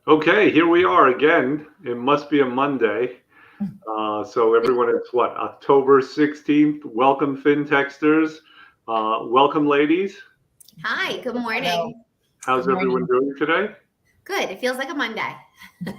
Okay, here we are again. It must be a Monday. So everyone, it's what, October 16th. Welcome, FinTexters. Welcome, ladies. Hi, good Hello. morning. Good How's everyone morning. doing today? Good. It feels like a Monday.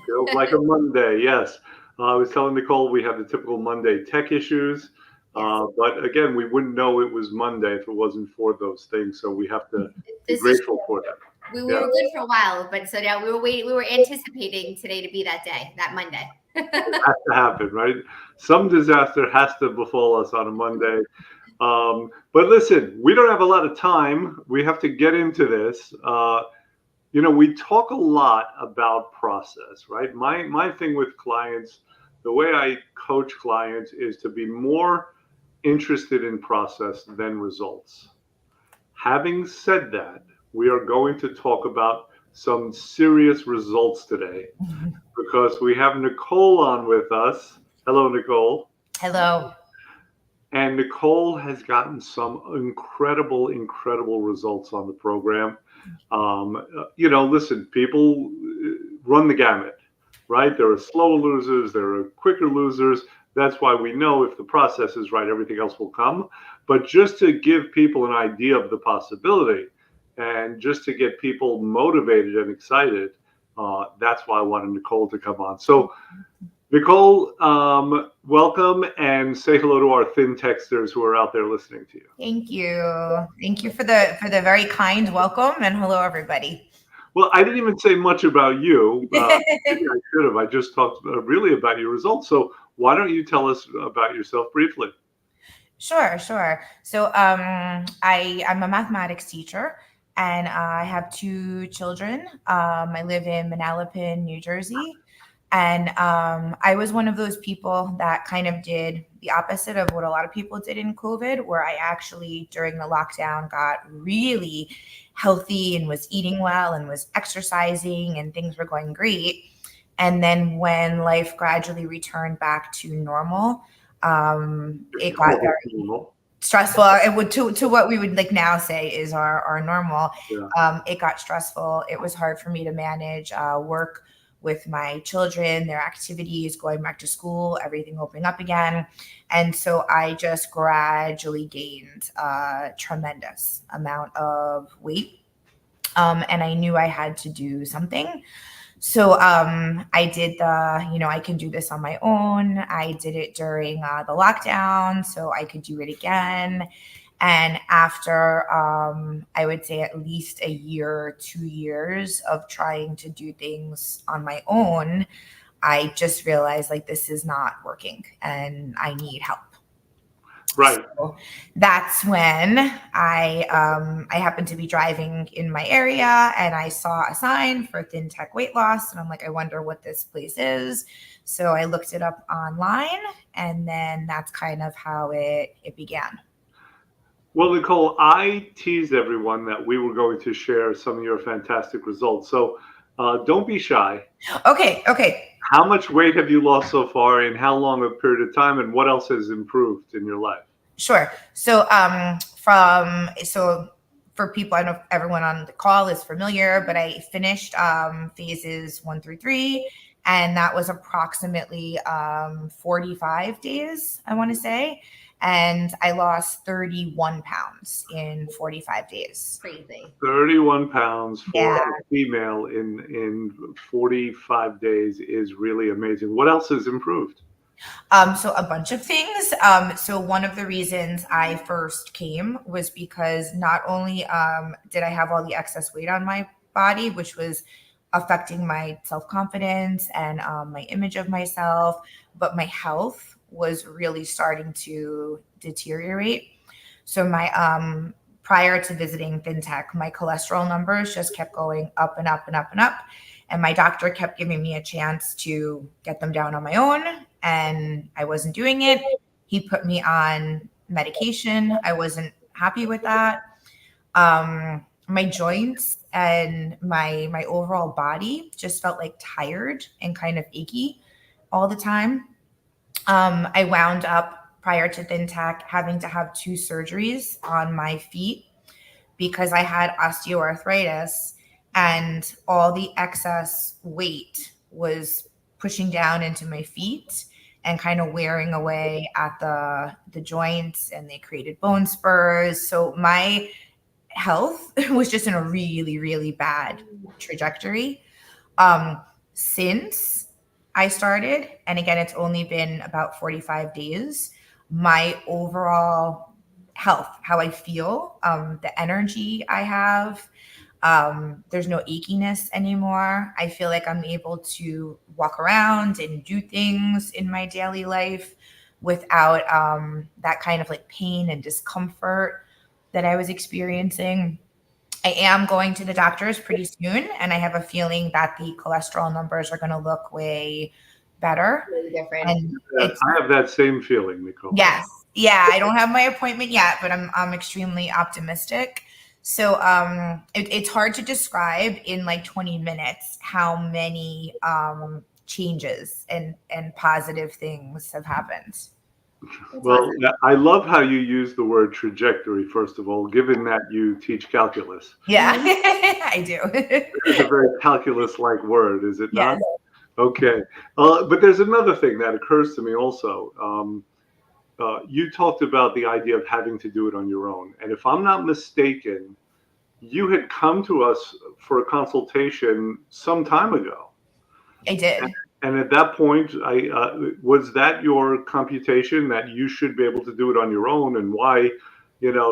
Feels like a Monday, yes. I was telling Nicole we have the typical Monday tech issues. Yes. But again, we wouldn't know it was Monday if it wasn't for those things. So we have to be This is grateful for them. we Yeah, were good for a while, but so now we were anticipating today to be that day, that Monday. it has to happen, right? Some disaster has to befall us on a Monday. But listen, we don't have a lot of time. We have to get into this. We talk a lot about process, right? My thing with clients, the way I coach clients is to be more interested in process than results. Having said that, we are going to talk about some serious results today because we have Nicole on with us. Hello, Nicole. Hello. And Nicole has gotten some incredible, incredible results on the program. Listen, people run the gamut, right? There are slow losers, there are quicker losers. That's why we know if the process is right, everything else will come. But just to give people an idea of the possibility and just to get people motivated and excited, that's why I wanted Nicole to come on. So, Nicole, welcome and say hello to our thin texters who are out there listening to you. Thank you. Thank you for the very kind welcome and hello everybody. Well, I didn't even say much about you. Maybe I should have. I just talked really about your results. So why don't you tell us about yourself briefly? Sure. So I'm a mathematics teacher and I have two children. I live in Manalapan, New Jersey. And I was one of those people that kind of did the opposite of what a lot of people did in COVID, where I actually, during the lockdown, got really healthy and was eating well and was exercising and things were going great. And then when life gradually returned back to normal, If it you got call it very normal. stressful. It would to what we would like now say is our normal. Yeah. It got stressful. It was hard for me to manage work with my children, their activities, going back to school, everything opening up again. And so I just gradually gained a tremendous amount of weight. And I knew I had to do something. So I did I can do this on my own. I did it during the lockdown, so I could do it again. And after, I would say at least a year, 2 years of trying to do things on my own, I just realized like this is not working and I need help. Right. So that's when I happened to be driving in my area and I saw a sign for Thin Tech Weight Loss and I'm like, I wonder what this place is. So I looked it up online and then that's kind of how it began. Well, Nicole, I teased everyone that we were going to share some of your fantastic results. So don't be shy. Okay. How much weight have you lost so far, in how long a period of time, and what else has improved in your life? Sure. So for people, I don't know if everyone on the call is familiar, but I finished phases 1 through 3, and that was approximately 45 days, I want to say. And I lost 31 pounds in 45 days. Crazy. 31 pounds for Yeah. a female in 45 days is really amazing. What else has improved? So a bunch of things. So one of the reasons I first came was because not only did I have all the excess weight on my body, which was affecting my self-confidence and my image of myself, but my health was really starting to deteriorate. So my prior to visiting FinTech, my cholesterol numbers just kept going up and up and up and up. And my doctor kept giving me a chance to get them down on my own, and I wasn't doing it. He put me on medication. I wasn't happy with that. My joints and my overall body just felt like tired and kind of achy all the time. I wound up prior to FinTech having to have 2 surgeries on my feet because I had osteoarthritis and all the excess weight was pushing down into my feet and kind of wearing away at the joints, and they created bone spurs. So my health was just in a really, really bad trajectory. Since I started, and again, it's only been about 45 days, my overall health, how I feel, the energy I have, there's no achiness anymore. I feel like I'm able to walk around and do things in my daily life without that kind of like pain and discomfort that I was experiencing. I am going to the doctors pretty soon, and I have a feeling that the cholesterol numbers are going to look way better. Really different. And it's, I have that same feeling, Nicole. yes, yeah, I don't have my appointment yet, but I'm extremely optimistic. So it's hard to describe in like 20 minutes how many changes and positive things have happened. Well, I love how you use the word trajectory, first of all, given that you teach calculus. Yeah, I do. It's a very calculus-like word, is it not? Yes. Okay. But there's another thing that occurs to me also. You talked about the idea of having to do it on your own. And if I'm not mistaken, you had come to us for a consultation some time ago. I did. And at that point, was that your computation that you should be able to do it on your own, and why,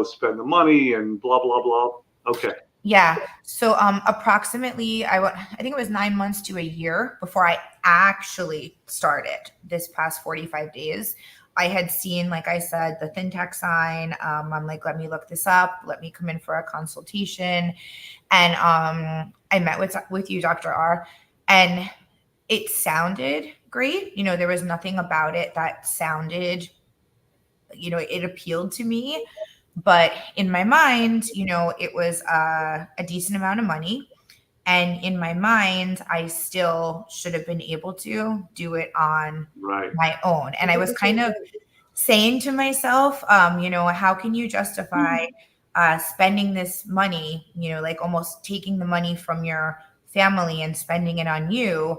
spend the money and blah, blah, blah. Okay. Yeah. So approximately I think it was 9 months to a year before I actually started this past 45 days. I had seen, like I said, the ThinTech sign. I'm like, let me look this up. Let me come in for a consultation. And I met with you, Dr. R, and it sounded great. There was nothing about it that sounded, it appealed to me. But in my mind, it was a decent amount of money. And in my mind, I still should have been able to do it on my own. And I was kind of saying to myself, how can you justify spending this money, like almost taking the money from your family and spending it on you?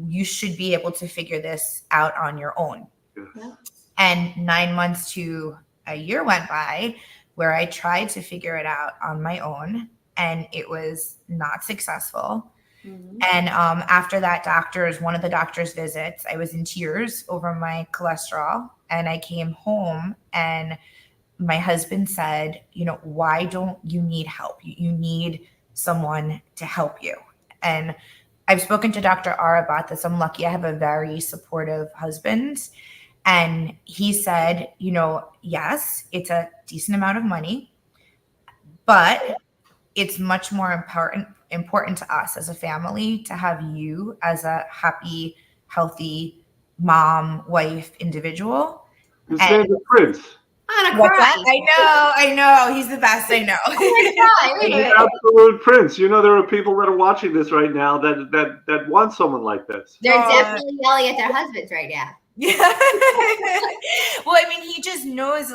You should be able to figure this out on your own. Yeah. And 9 months to a year went by where I tried to figure it out on my own, and it was not successful. Mm-hmm. And after that one of the doctor's visits, I was in tears over my cholesterol, and I came home and my husband said, why don't you need help? You need someone to help you. And I've spoken to Dr. R about this. I'm lucky I have a very supportive husband. And he said, yes, it's a decent amount of money, but it's much more important to us as a family to have you as a happy, healthy mom, wife, individual. His name is Prince. What's that? I know. He's the best. I know. He's absolute Prince. There are people that are watching this right now that want someone like this. They're definitely yelling at their husbands right now. Yeah. Well, he just knows,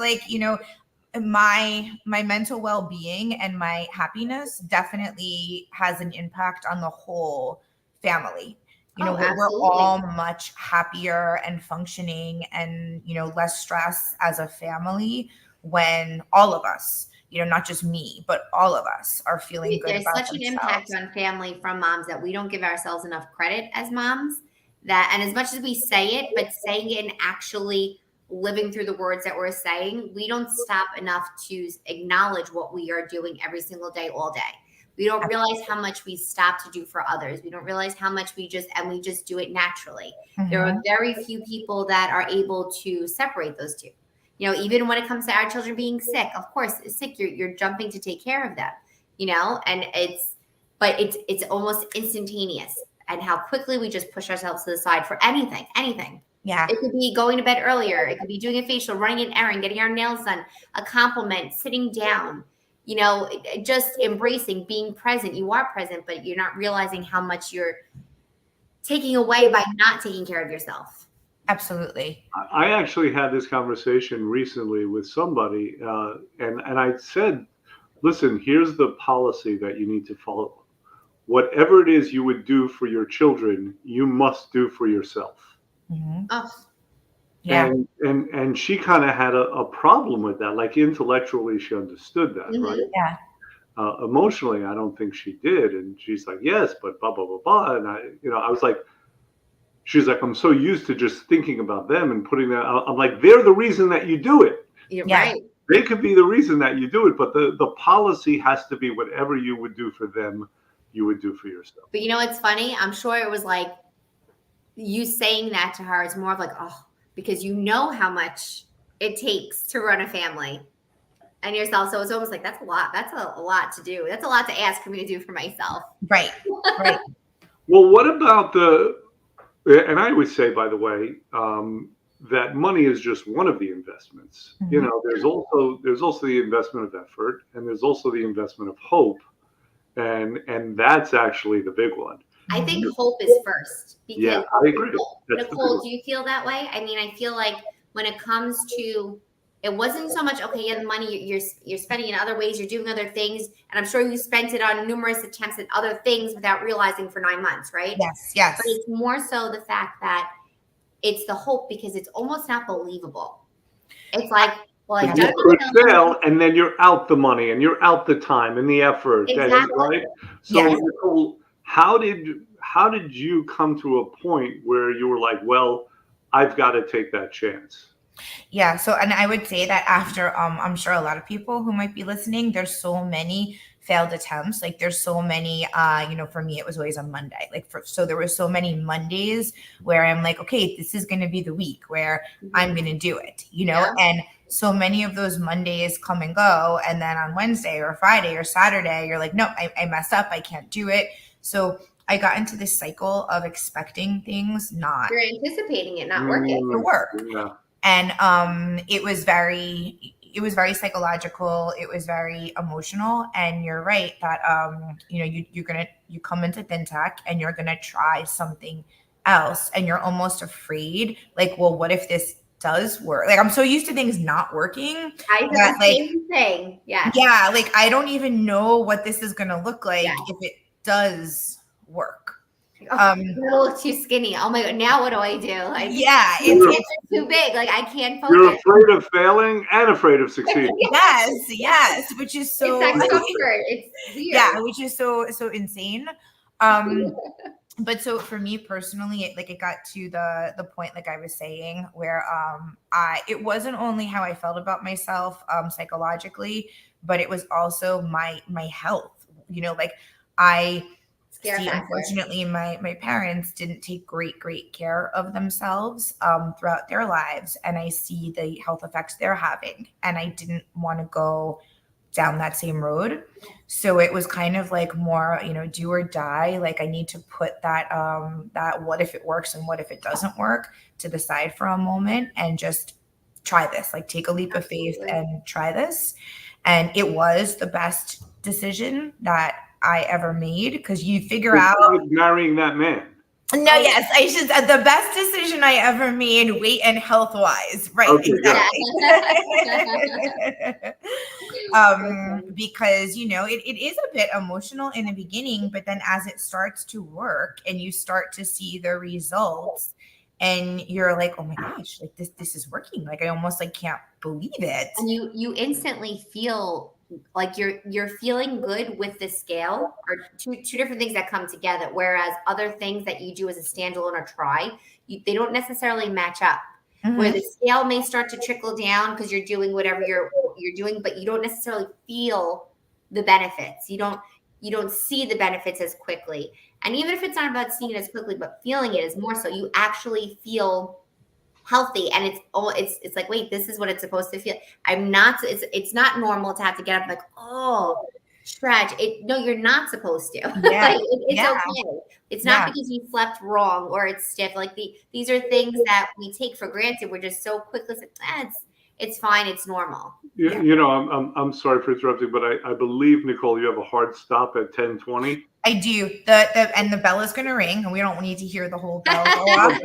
my mental well-being and my happiness definitely has an impact on the whole family. We're all much happier and functioning and, less stress as a family when all of us, not just me, but all of us are feeling good. There's such an impact on family from moms that we don't give ourselves enough credit as moms. And as much as we say it, but saying it and actually living through the words that we're saying, we don't stop enough to acknowledge what we are doing every single day, all day. We don't realize how much we stop to do for others. We don't realize how much we just do it naturally. Mm-hmm. There are very few people that are able to separate those two. Even when it comes to our children being sick, of course, sick, you're jumping to take care of them, and it's almost instantaneous. And how quickly we just push ourselves to the side for anything. Yeah. It could be going to bed earlier. It could be doing a facial, running an errand, getting our nails done, a compliment, sitting down, just embracing, being present. You are present, but you're not realizing how much you're taking away by not taking care of yourself. Absolutely. I actually had this conversation recently with somebody, and I said, listen, here's the policy that you need to follow. whatever it is you would do for your children, you must do for yourself. Mhm. Oh, Yeah. And she kind of had a problem with that. Like intellectually, she understood that, mhm. right? Yeah. Emotionally, I don't think she did. And she's like, yes, but blah blah blah blah. And I was like, she's like, I'm so used to just thinking about them and putting that. I'm like, they're the reason that you do it. You're Yeah. right. They could be the reason that you do it, but the policy has to be whatever you would do for them, you would do for yourself. But you know what's funny? I'm sure it was like you saying that to her is more of like, oh, because you know how much it takes to run a family and yourself. So it's almost like that's a lot. That's a lot to do. That's a lot to ask for me to do for myself. Right. Right. Well, what about and I would say, by the way, that money is just one of the investments. Mhm. You know, there's also the investment of effort, and there's also the investment of hope, and that's actually the big one. I think hope is first. Because Yeah, I agree. That's the big Nicole, one. do you feel that way? I mean, I feel like when it comes to it wasn't so much okay, yeah, the money you're spending in other ways, you're doing other things, and I'm sure you spent it on numerous attempts at other things without realizing for 9 months, right? Yes. Yes. But it's more so the fact that it's the hope because it's almost not believable. It's like, well, I've You done could the fail, and then you're out the money, and you're out the time and the effort, Exactly. right? So, Yes. Nicole, how did you come to a point where you were like, well, I've got to take that chance? Yeah. So, and I would say that after, I'm sure a lot of people who might be listening, there's so many failed attempts. Like there's so many, for me, it was always on Monday. So there were so many Mondays where I'm like, okay, this is going to be the week where I'm going to do it, Yeah. and so many of those Mondays come and go. And then on Wednesday or Friday or Saturday, you're like, no, I messed up. I can't do it. So I got into this cycle of expecting things not You're anticipating it not working. to work. Yeah. And it was very psychological, it was very emotional. And you're right that you come into fintech and you're gonna try something else and you're almost afraid, like, well, what if this does work? Like, I'm so used to things not working I said that, the like, same thing. Yes. yeah, like I don't even know what this is gonna look like Yeah. if it does work. Oh, I'm a little too skinny. Oh my god! Now what do I do? Like, Yeah, it's too big. Like I can't focus. You're afraid of failing and afraid of succeeding. yes, which is so It's that comfort. It's weird. yeah, which is so insane. But so for me personally, it got to the point, like I was saying, where it wasn't only how I felt about myself psychologically, but it was also my health. Like I Scare see, factor. unfortunately, my parents didn't take great care of themselves throughout their lives, and I see the health effects they're having, and I didn't want to go down that same road. So it was kind of like more, do or die. Like I need to put that what if it works and what if it doesn't work to the side for a moment and just try this, like take a leap of faith and try this. And it was the best decision that I ever made, because you figure out marrying that man. No, yes, I should. The best decision I ever made, weight and health wise, right? Okay, exactly. Yeah. Because it is a bit emotional in the beginning, but then as it starts to work and you start to see the results, and you're like, oh my gosh, like this is working. Like I almost like can't believe it. And you instantly feel like you're feeling good with the scale, or two different things that come together. Whereas other things that you do as a standalone or try, they don't necessarily match up. Mhm. Where the scale may start to trickle down because you're doing whatever you're doing, but you don't necessarily feel the benefits. You don't see the benefits as quickly. And even if it's not about seeing it as quickly, but feeling it is more so, you actually feel healthy. And it's like, wait, this is what it's supposed to feel. It's not normal to have to get up like, oh, stretch. No, you're not supposed to. Yeah. Like, it's Yeah. okay. It's not because you slept wrong or it's stiff. Like these are things that we take for granted. We're just so quick. Listen, it's fine. It's normal. Yeah. I'm sorry for interrupting, but I believe, Nicole, you have a hard stop at 10:20. I do. And the bell is going to ring, and we don't need to hear the whole bell go off.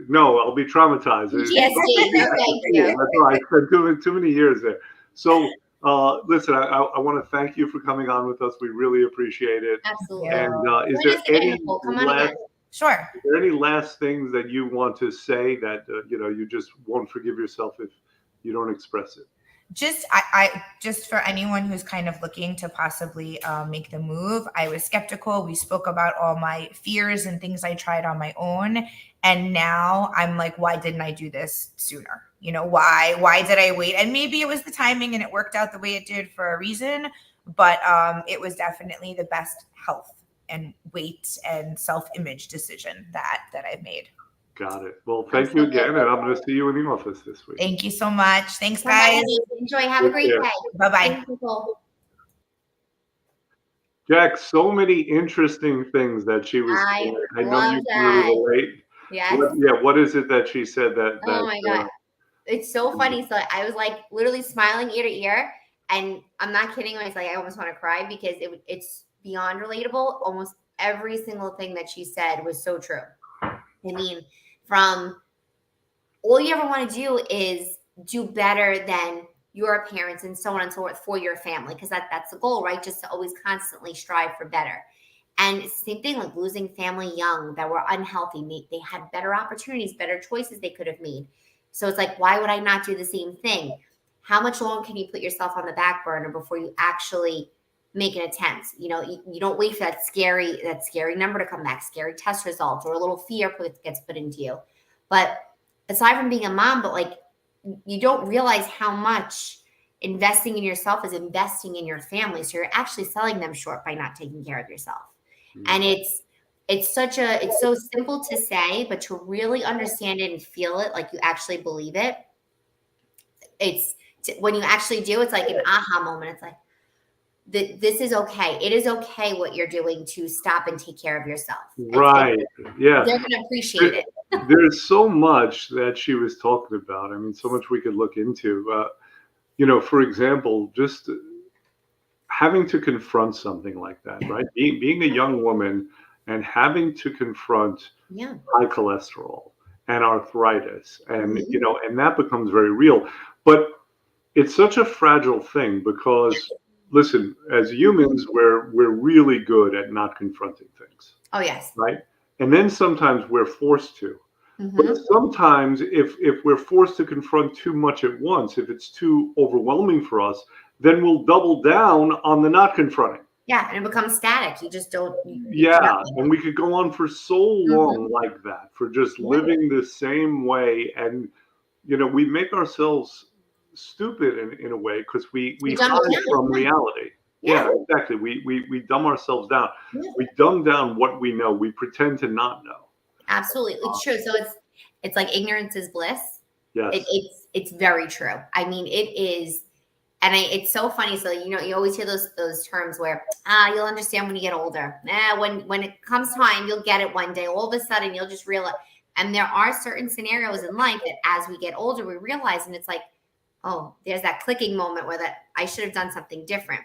No, I'll be traumatized. PTSD. No, thank you. That's right. I spent too many years there. So Listen, I want to thank you for coming on with us. We really appreciate it. Absolutely. Yeah. And is Join there us again, any Nicole. Come on last again. Sure. is there any last things that you want to say that you just won't forgive yourself if you don't express it? Just I just for anyone who's kind of looking to possibly make the move, I was skeptical. We spoke about all my fears and things I tried on my own, and now I'm like, why didn't I do this sooner? You know, why did I wait? And maybe it was the timing and it worked out the way it did for a reason, but it was definitely the best health and weight and self-image decision that I've made. Got it. Well, thank you again, and I'm going to see you in the office this week. Thank you so much. Thanks, Come back guys. and enjoy. Have a Take great care. day. Bye-bye. Thanks, Nicole. Jack, so many interesting things that she was I saying. I know love you can that. relate. Yes. What is it that she said that Oh my God. It's so funny. So I was like literally smiling ear to ear. And I'm not kidding. I was like, I almost want to cry because it's beyond relatable. Almost every single thing that she said was so true. I mean, from all you ever want to do is do better than your parents and so on and so forth for your family. Because that's the goal, right? Just to always constantly strive for better. And it's the same thing like losing family young that were unhealthy. They had better opportunities, better choices they could have made. So it's like, why would I not do the same thing? How much longer can you put yourself on the back burner before you actually make an attempt? You don't wait for that scary number to come back, scary test results, or a little fear gets put into you. But aside from being a mom, but like you don't realize how much investing in yourself is investing in your family. So you're actually selling them short by not taking care of yourself. And it's so simple to say, but to really understand it and feel it, like you actually believe it. When you actually do, it's like an aha moment. It's like, this is okay. It is okay what you're doing to stop and take care of yourself. Right. Yeah. They're going to appreciate it. There's so much that she was talking about. I mean, so much we could look into. For example, just having to confront something like that, right? Being a young woman and having to confront high cholesterol and arthritis, and and that becomes very real. But it's such a fragile thing because, listen, as humans, we're really good at not confronting things. Oh yes. Right. And then sometimes we're forced to. Mm-hmm. But sometimes if we're forced to confront too much at once, if it's too overwhelming for us, then we'll double down on the not confronting. Yeah, and it becomes static. You just don't. And we could go on for so long like that, for just living the same way. And, we make ourselves stupid in a way because we hide from reality. Yeah, exactly. We dumb ourselves down. Yeah. We dumb down what we know. We pretend to not know. Absolutely. It's true. So it's like ignorance is bliss. Yes. It's very true. I mean, it is. And it's so funny. So, you always hear those terms where, you'll understand when you get older. When it comes time, you'll get it one day. All of a sudden, you'll just realize. And there are certain scenarios in life that as we get older, we realize, and it's like, oh, there's that clicking moment where I should have done something different.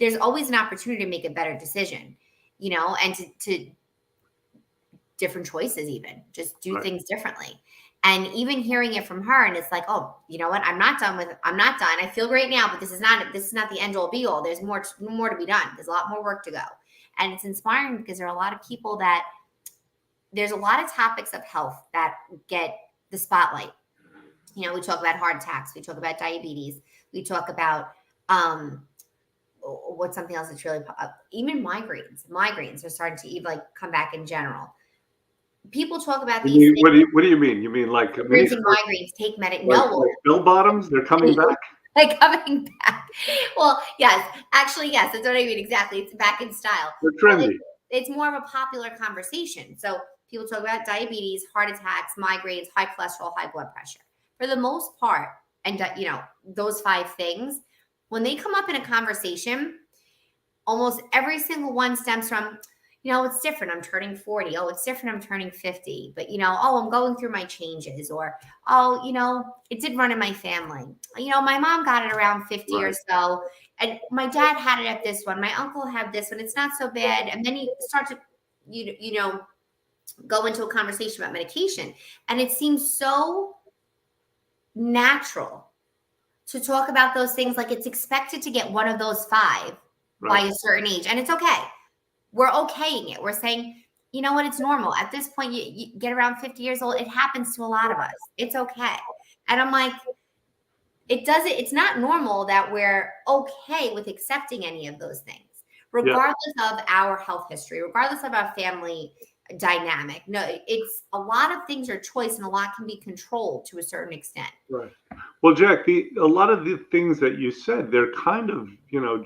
There's always an opportunity to make a better decision, and to different choices, even just do things differently. And even hearing it from her, and it's like, oh, you know what? I'm not done. I feel great now, but this is not the end all be all. There's more to be done. There's a lot more work to go. And it's inspiring because there are a lot of people there's a lot of topics of health that get the spotlight. We talk about heart attacks. We talk about diabetes. We talk about, what's something else that's really, even migraines. Migraines are starting to even come back in general. People talk about these things. What do you mean? You mean like migraines? Take medic. Like bell bottoms? They're coming back. Like coming back. Well, yes, actually, yes. That's what I mean. Exactly. It's back in style. They're trendy. It's more of a popular conversation. So people talk about diabetes, heart attacks, migraines, high cholesterol, high blood pressure. For the most part, and those 5 things, when they come up in a conversation, almost every single one stems from, it's different. I'm turning 40. Oh, it's different. I'm turning 50. But, oh, I'm going through my changes. Or, oh, it did run in my family. My mom got it around 50 or so. And my dad had it at this one. My uncle had this one. It's not so bad. And then you start to, go into a conversation about medication. And it seems so natural to talk about those things. Like it's expected to get one of those 5 by a certain age. And it's okay. We're okaying it. We're saying, you know what? It's normal. At this point, you get around 50 years old. It happens to a lot of us. It's okay. And I'm like, it's not normal that we're okay with accepting any of those things, regardless of our health history, regardless of our family dynamic. No, it's a lot of things are choice and a lot can be controlled to a certain extent. Right. Well, Jack, a lot of the things that you said, they're kind of,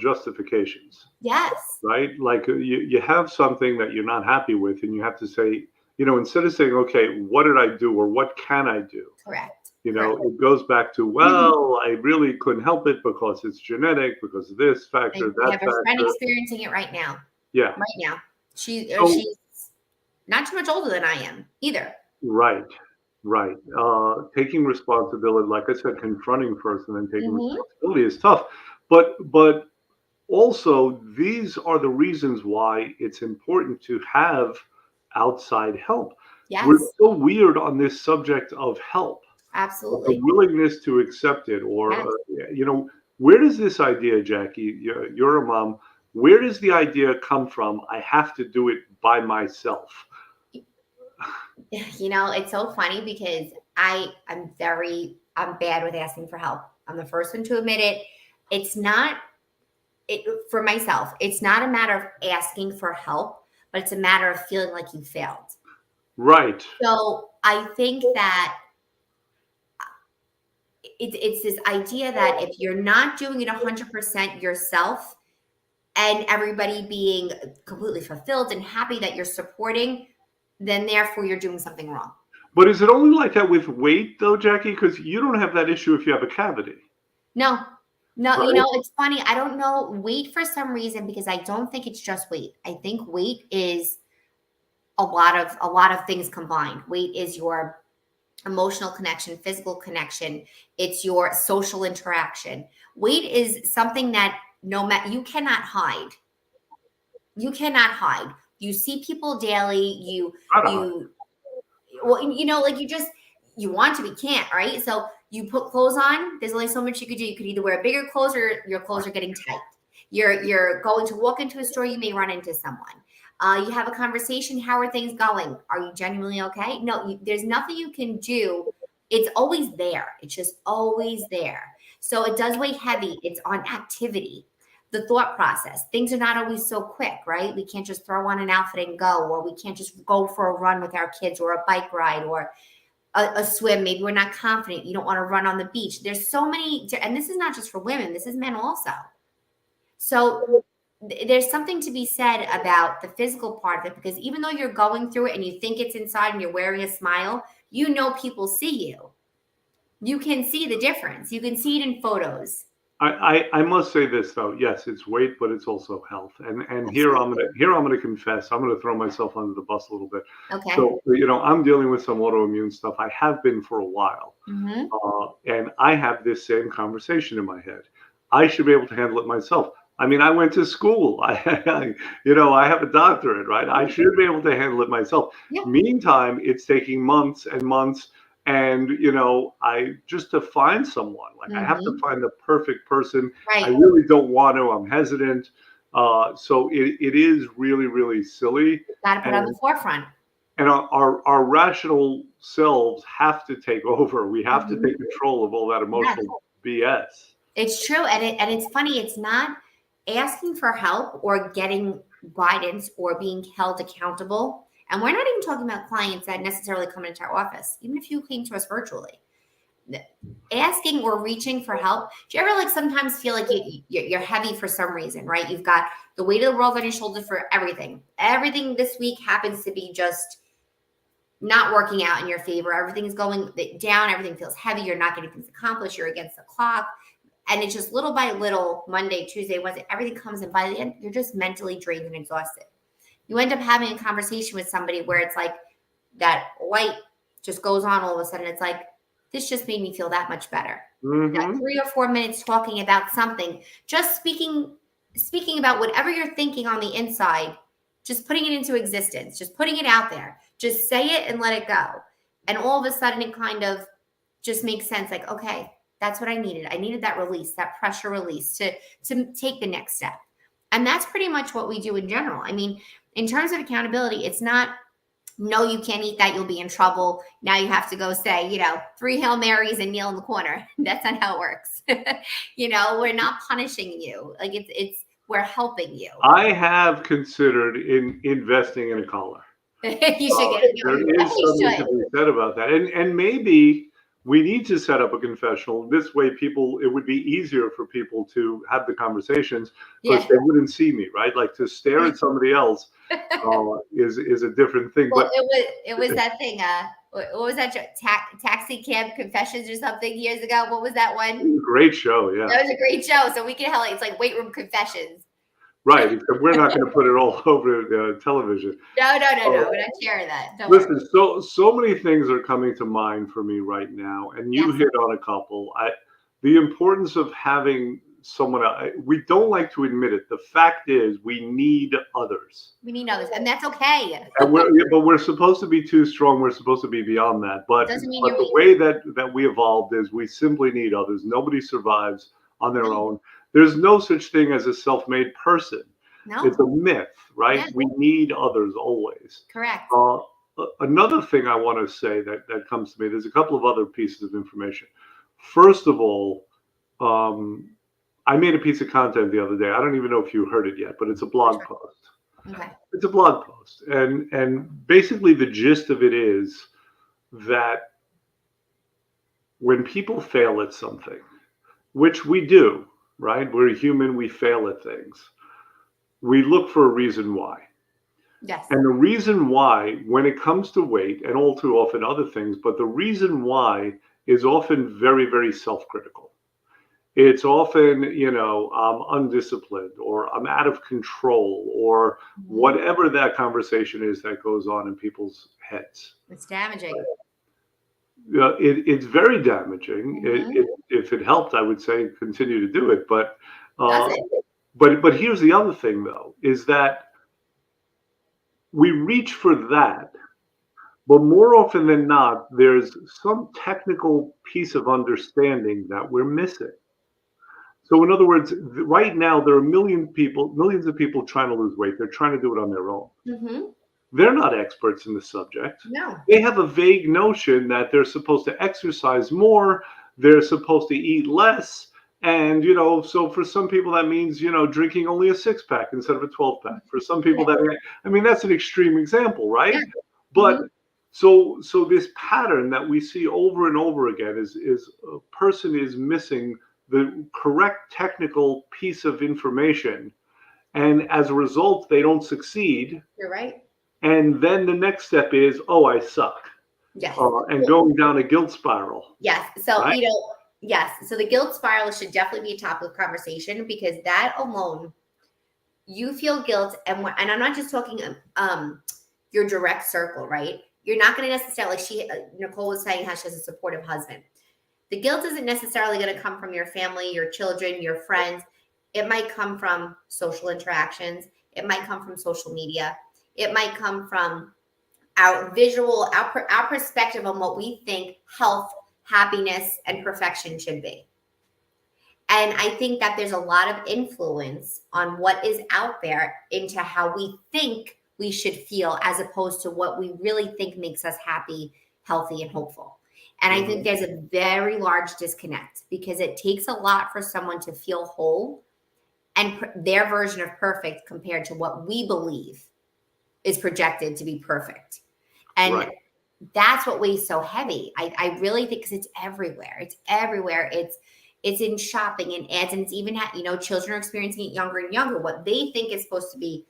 justifications. Yes. Right? Like you have something that you're not happy with, and you have to say, instead of saying, okay, what did I do or what can I do? Correct. It goes back to, well, I really couldn't help it because it's genetic, because of this factor, that I have factor. a friend experiencing it right now. Yeah. Right now. She's not too much older than I am either. Right. Taking responsibility, like I said, confronting first and then taking responsibility is tough. But also, these are the reasons why it's important to have outside help. Yes. We're so weird on this subject of help. Absolutely. The willingness to accept it, or, where does this idea, Jackie, you're a mom, where does the idea come from? I have to do it by myself. It's so funny because I'm bad with asking for help. I'm the first one to admit it. It's not for myself. It's not a matter of asking for help, but it's a matter of feeling like you failed. Right. So I think that it's this idea that if you're not doing it 100% yourself and everybody being completely fulfilled and happy that you're supporting, then therefore you're doing something wrong. But is it only like that with weight though, Jackie? Because you don't have that issue if you have a cavity. No, right? It's funny. I don't know weight for some reason, because I don't think it's just weight. I think weight is a lot of things combined. Weight is your emotional connection, physical connection. It's your social interaction. Weight is something that you cannot hide. You cannot hide. You see people daily. You want to, but can't, right? So you put clothes on. There's only so much you could do. You could either wear bigger clothes or your clothes are getting tight. You're going to walk into a store. You may run into someone. You have a conversation. How are things going? Are you genuinely okay? No, there's nothing you can do. It's always there. It's just always there. So it does weigh heavy. It's on activity. The thought process. Things are not always so quick, right? We can't just throw on an outfit and go, or we can't just go for a run with our kids or a bike ride or a swim. Maybe we're not confident. You don't want to run on the beach. There's so many, and this is not just for women. This is men also. So there's something to be said about the physical part of it, because even though you're going through it and you think it's inside and you're wearing a smile, people see you. You can see the difference. You can see it in photos. I must say this though. Yes, it's weight, but it's also health. And here I'm gonna confess. I'm gonna throw myself under the bus a little bit. Okay. So I'm dealing with some autoimmune stuff. I have been for a while, and I have this same conversation in my head. I should be able to handle it myself. I mean, I went to school. I have a doctorate, right? I should be able to handle it myself. Yeah. Meantime, it's taking months and months. And, I just to find someone, like I have to find the perfect person. Right. I really don't want to. I'm hesitant. So it is really, really silly. Got to put it on the forefront. And our rational selves have to take over. We have to take control of all that emotional BS. It's true. And it's funny. It's not asking for help or getting guidance or being held accountable. And we're not even talking about clients that necessarily come into our office, even if you came to us virtually. Asking or reaching for help. Do you ever sometimes feel like you're heavy for some reason, right? You've got the weight of the world on your shoulders for everything. Everything this week happens to be just not working out in your favor. Everything's going down. Everything feels heavy. You're not getting things accomplished. You're against the clock. And it's just little by little, Monday, Tuesday, Wednesday, everything comes in. By the end, you're just mentally drained and exhausted. You end up having a conversation with somebody where it's like that light just goes on all of a sudden. It's like, this just made me feel that much better. That 3 or 4 minutes talking about something, just speaking about whatever you're thinking on the inside, just putting it into existence, just putting it out there. Just say it and let it go. And all of a sudden it kind of just makes sense. Like, okay, That's what I needed. I needed that release, that pressure release to take the next step. And that's pretty much what we do in general. I mean, in terms of accountability, it's not, no, you can't eat that, you'll be in trouble. Now you have to go say, 3 Hail Marys and kneel in the corner. That's not how it works. We're not punishing you. Like it's we're helping you. I have considered investing in a collar. You should get it. There is something to be said about that. And maybe we need to set up a confessional. This way it would be easier for people to have the conversations because they wouldn't see me, right? Like to stare at somebody else is a different thing. Well, but it was that thing. What was that? Taxi Cab Confessions or something years ago. What was that one? Great show, yeah. That was a great show. So we can it's like Weight Room Confessions. Right, except we're not going to put it all over television. No. We're not sharing that. Don't Listen, worry. so many things are coming to mind for me right now, and you hit on a couple. The importance of having someone else. We don't like to admit it. The fact is, we need others. We need others, and that's okay. And we're supposed to be too strong. We're supposed to be beyond that. But the way that we evolved is we simply need others. Nobody survives on their own. There's no such thing as a self-made person. No. It's a myth, right? Yeah. We need others always. Correct. Another thing I want to say that comes to me, there's a couple of other pieces of information. First of all, I made a piece of content the other day. I don't even know if you heard it yet, but it's a blog post. Okay. It's a blog post. And basically the gist of it is that when people fail at something, which we do, right? We're human, we fail at things. We look for a reason why. Yes. And the reason why, when it comes to weight, and all too often other things, but the reason why is often very, very self-critical. It's often, I'm undisciplined, or I'm out of control, or whatever that conversation is that goes on in people's heads. It's damaging. It's very damaging. If it helped, I would say continue to do it. But here's the other thing, though, is that we reach for that, but more often than not, there's some technical piece of understanding that we're missing. So in other words, right now, there are millions of people trying to lose weight. They're trying to do it on their own. Mm-hmm. They're not experts in the subject. No. They have a vague notion that they're supposed to exercise more. They're supposed to eat less. And, so for some people, that means, drinking only a 6-pack instead of a 12-pack. For some people, that's an extreme example, right? Yeah. But so this pattern that we see over and over again is a person is missing the correct technical piece of information. And as a result, they don't succeed. You're right. And then the next step is, I suck. Yes. And going down a guilt spiral. Yes. So, right? Yes. So the guilt spiral should definitely be a topic of conversation, because that alone, you feel guilt. And I'm not just talking your direct circle, right? You're not going to necessarily, Nicole was saying how she has a supportive husband. The guilt isn't necessarily going to come from your family, your children, your friends. It might come from social interactions. It might come from social media. It might come from our perspective on what we think health, happiness, and perfection should be. And I think that there's a lot of influence on what is out there into how we think we should feel, as opposed to what we really think makes us happy, healthy, and hopeful. And I think there's a very large disconnect, because it takes a lot for someone to feel whole and their version of perfect compared to what we believe is projected to be perfect. And that's what weighs so heavy. I really think, because it's everywhere. It's everywhere. It's in shopping and ads, and it's even, children are experiencing it younger and younger. What they think is supposed to be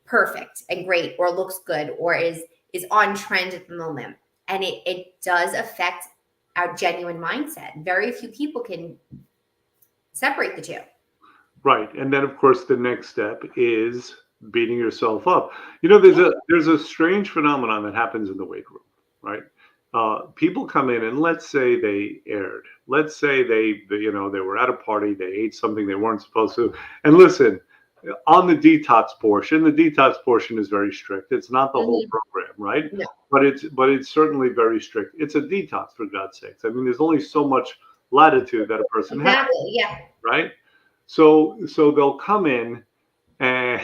perfect and great, or looks good, or is on trend at the moment. And it does affect our genuine mindset. Very few people can separate the two. Right. And then, of course, the next step is beating yourself up. There's a strange phenomenon that happens in the weight room, right? People come in, and let's say they erred. Let's say they were at a party, they ate something they weren't supposed to. And listen, on the detox portion is very strict. It's not the whole program, right? No. But it's certainly very strict. It's a detox, for God's sakes. I mean, there's only so much latitude that a person has, Exactly. Yeah. right? So they'll come in and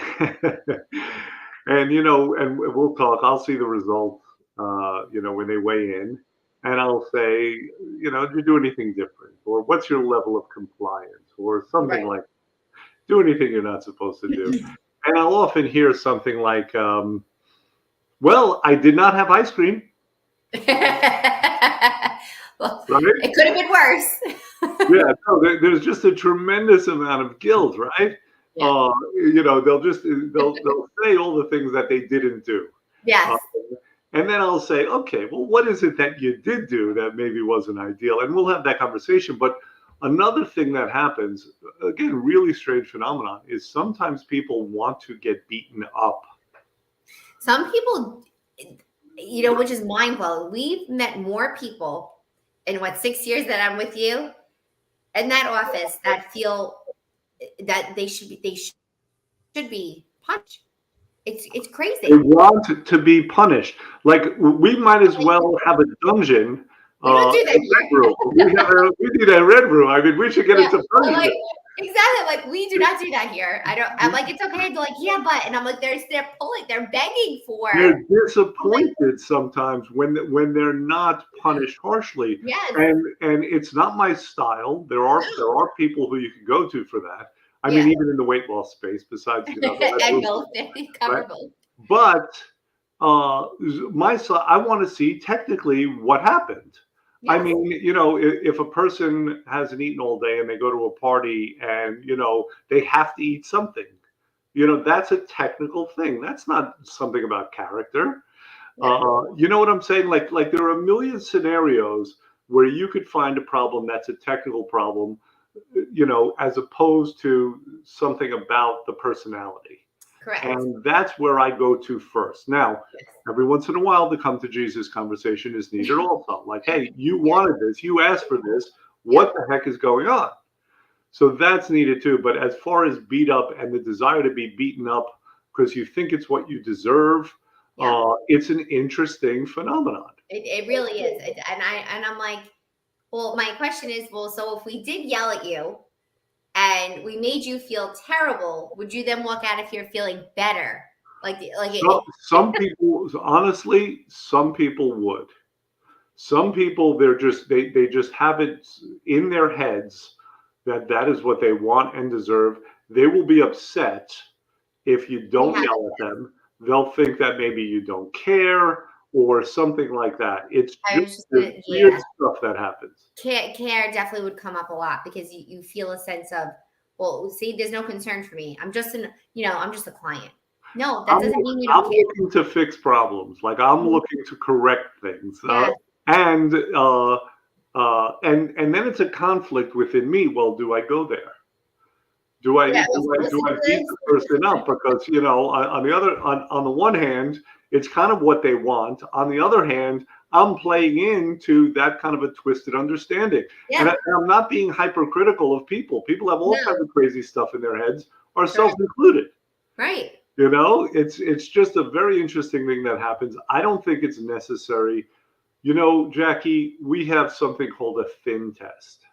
and and we'll talk. I'll see the results, when they weigh in, and I'll say, do you do anything different, or what's your level of compliance, or something Right. like, do anything you're not supposed to do, and I'll often hear something like, well, I did not have ice cream, Well, right? it could have been worse. Yeah, no, there's just a tremendous amount of guilt, right? Yeah. They'll say all the things that they didn't do. Yes. Uh, and then I'll say, okay, well, what is it that you did do that maybe wasn't ideal? And we'll have that conversation. But another thing that happens, again, really strange phenomenon, is sometimes people want to get beaten up. Some people, which is mind blowing. We've met more people in 6 years that I'm with you in that office that feel that they should be punched. It's They crazy. want to be punished. Like, we might as well have a dungeon, We don't a do that red here. room. We need a red room. I mean, we should get Yeah, into I'm like, punishment. exactly. Like, we do not do that here. I'm like, it's okay. They're like, yeah, but, and I'm like, they're pulling, they're begging for. They're disappointed sometimes when they're not punished harshly, Yes. and it's not my style. There are people who you can go to for that. I Yeah. mean, even in the weight loss space, besides I know they cover right? both. But I want to see technically what happened. I Yes. mean, if a person hasn't eaten all day and they go to a party and they have to eat something, that's a technical thing. That's not something about character. You know what I'm saying? Like there are a million scenarios where you could find a problem that's a technical problem, as opposed to something about the personality. Correct. And that's where I go to first. Now, every once in a while, the come to Jesus conversation is needed also. Like, hey, you wanted this, you asked for this. What the heck is going on? So that's needed too. But as far as beat up and the desire to be beaten up because you think it's what you deserve, it's an interesting phenomenon. It really is. And I'm like, well, my question is, well, so if we did yell at you and we made you feel terrible, would you then walk out of here feeling better? Some people, honestly, some people would. Some people, they just have it in their heads that is what they want and deserve. They will be upset if you don't yell at them. They'll think that maybe you don't care or something like that. It's just weird stuff that happens. Care definitely would come up a lot because you feel a sense of, well, see, there's no concern for me. I'm just I'm just a client. No, that doesn't mean you don't care. I'm looking to fix problems. Like, I'm looking to correct things. And then it's a conflict within me. Well, do I go there? Do I beat the person up? Because on the one hand, it's kind of what they want. On the other hand, I'm playing into that kind of a twisted understanding. Yeah. And I'm not being hypercritical of people. People have all kinds of crazy stuff in their heads, ourselves included. Right. It's just a very interesting thing that happens. I don't think it's necessary. Jackie, we have something called a thin test,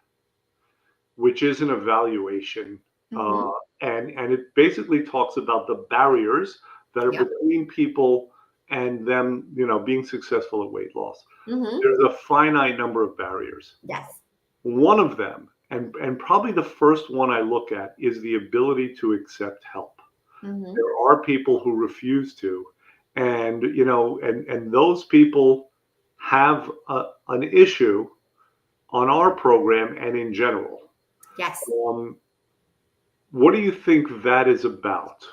which is an evaluation. And it basically talks about the barriers that are between people and them, being successful at weight loss. There's a finite number of barriers. Yes. One of them, and probably the first one I look at, is the ability to accept help. There are people who refuse to, and those people have an issue on our program and in general. Yes. What do you think that is about?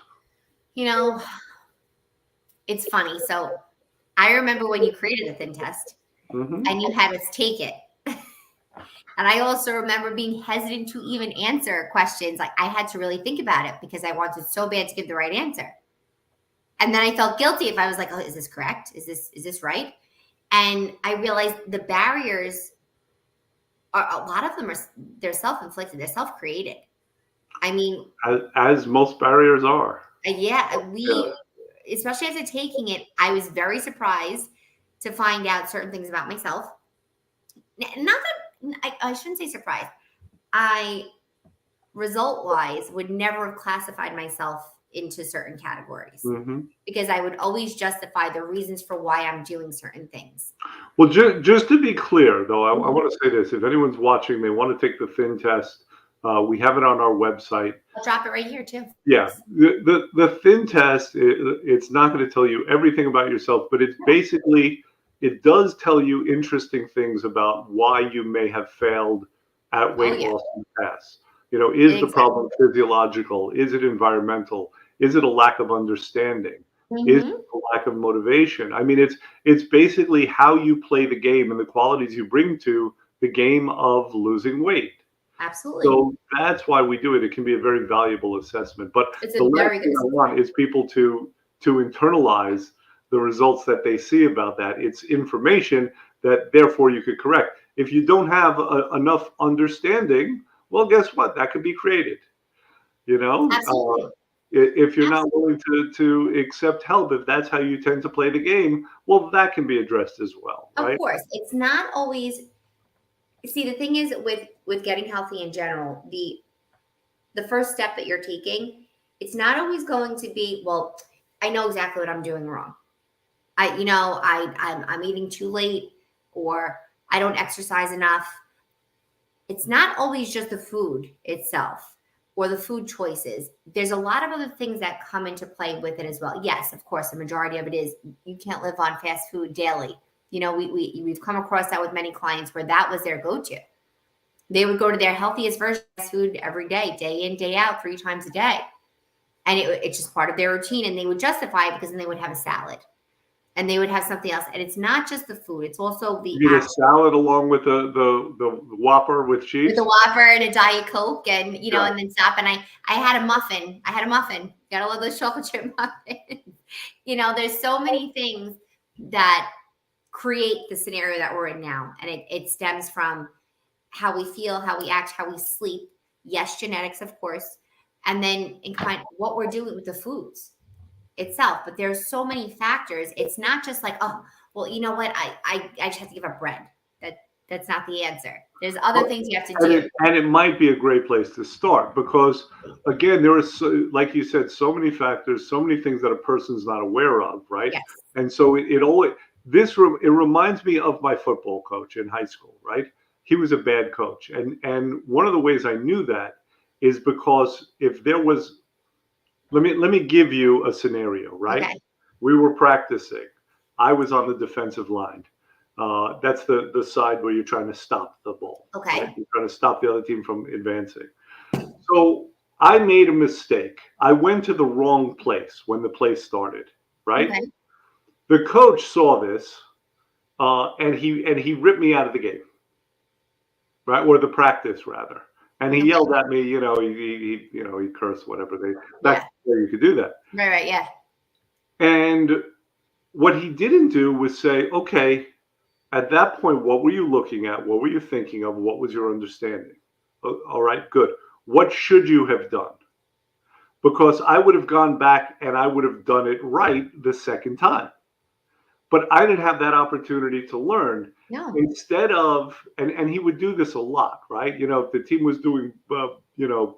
It's funny. So I remember when you created the thin test and you had us take it. And I also remember being hesitant to even answer questions. Like, I had to really think about it because I wanted so bad to give the right answer. And then I felt guilty if I was like, oh, is this correct? Is this right? And I realized the barriers are, a lot of them they're self-inflicted, they're self-created. I mean, as most barriers are. Especially after taking it, I was very surprised to find out certain things about myself. Not that I shouldn't say surprised. I, result wise, would never have classified myself into certain categories Hmm. because I would always justify the reasons for why I'm doing certain things. Well, just to be clear, though, I want to say this. If anyone's watching, they want to take the Thin test. We have it on our website. I'll drop it right here too. Yeah, the Thin test, it's not going to tell you everything about yourself, but it's basically, it does tell you interesting things about why you may have failed at weight yeah. loss in the past. You know, is the Exactly. problem physiological? Is it environmental? Is it a lack of understanding? Is it a lack of motivation? I mean, it's basically how you play the game and the qualities you bring to the game of losing weight. Absolutely. So that's why we do it. It can be a very valuable assessment. But It's the a last very thing good I want is people to internalize the results that they see about that. It's information that therefore you could correct. If you don't have enough understanding, well, guess what? That could be created. You know, Absolutely. if you're not willing to accept help, if that's how you tend to play the game, well, that can be addressed as well, Of right? course, it's not always. See, the thing is with getting healthy in general, the first step that you're taking, it's not always going to be, well, I know exactly what I'm doing wrong. I'm eating too late, or I don't exercise enough. It's not always just the food itself or the food choices. There's a lot of other things that come into play with it as well. Yes, of course, the majority of it is you can't live on fast food daily. You know, we've come across that with many clients where that was their go-to. They would go to their healthiest version of fast food every day in, day out, 3 times a day. And it's just part of their routine. And they would justify it because then they would have a salad and they would have something else. And it's not just the food. It's also the You get a salad along with the Whopper with cheese. with a Whopper and a Diet Coke and, Yeah. and then stop. And I had a muffin. Got all of those chocolate chip muffins. There's so many things that create the scenario that we're in now. And it stems from how we feel, how we act, how we sleep. Yes, genetics, of course. And then in kind of what we're doing with the foods itself. But there's so many factors. It's not just like, oh, well, you know what? I just have to give up bread. That's not the answer. There's other things you have to do. And it might be a great place to start because, again, there are, like you said, so many factors, so many things that a person's not aware of, right? Yes. And so it reminds me of my football coach in high school, right? He was a bad coach. And one of the ways I knew that is because if there was, let me give you a scenario, right? Okay. We were practicing. I was on the defensive line. That's the side where you're trying to stop the ball. Okay. Right? You're trying to stop the other team from advancing. So I made a mistake. I went to the wrong place when the play started, right? Okay. The coach saw this, and he ripped me out of the game, right? Or the practice rather. And he yelled at me, he cursed, whatever. Back there you could do that. Right, yeah. And what he didn't do was say, okay, at that point, what were you looking at? What were you thinking of? What was your understanding? All right, good. What should you have done? Because I would have gone back and I would have done it right the second time. But I didn't have that opportunity to learn. No. Instead of, and he would do this a lot, right? If the team was doing,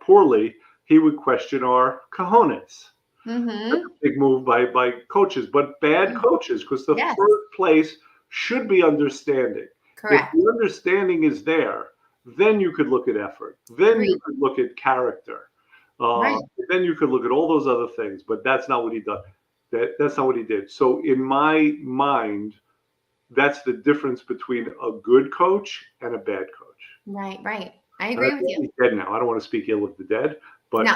poorly, he would question our cojones. Mm-hmm. That's a big move by coaches, but bad coaches, because the first place should be understanding. Correct. If the understanding is there, then you could look at effort. Then you could look at character. Then you could look at all those other things. But that's not what he did. That's not what he did. So in my mind, that's the difference between a good coach and a bad coach. Right. I agree with you. He's dead now. I don't want to speak ill of the dead, but no.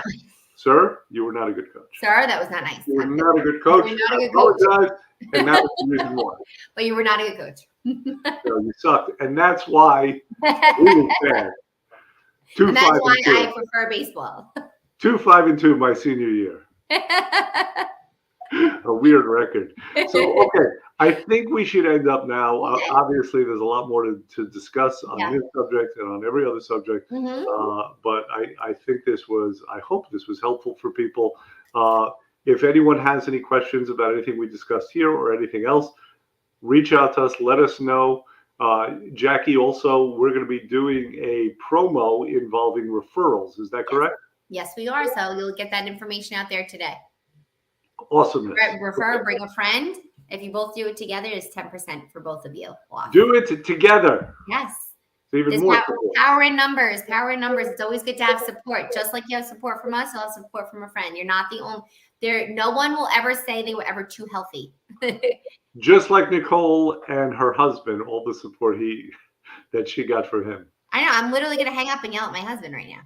Sir, you were not a good coach. Sir, that was not nice. You were not a good coach. You were not a good coach. I apologize, and that was the reason why. But you were not a good coach. So you sucked, and that's why we were bad. And that's why I prefer baseball. 2-5-2 my senior year. A weird record. So, okay, I think we should end up now. Okay. Obviously, there's a lot more to discuss on this subject and on every other subject. Mm-hmm. But I think I hope this was helpful for people. If anyone has any questions about anything we discussed here or anything else, reach out to us. Let us know. Jackie, also, we're going to be doing a promo involving referrals. Is that correct? Yes, we are. So you'll get that information out there today. Awesomeness. Refer, bring a friend. If you both do it together, it's 10% for both of you off. Do it together. Yes. It's even There's more power in numbers. Power in numbers. It's always good to have support. Just like you have support from us, you'll have support from a friend. You're not the only. No one will ever say they were ever too healthy. Just like Nicole and her husband, all the support that she got from him. I know. I'm literally going to hang up and yell at my husband right now.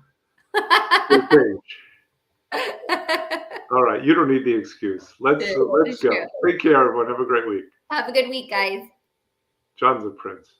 All right. You don't need the excuse. Let's go. True. Take care, everyone. Have a great week. Have a good week, guys. John's a prince.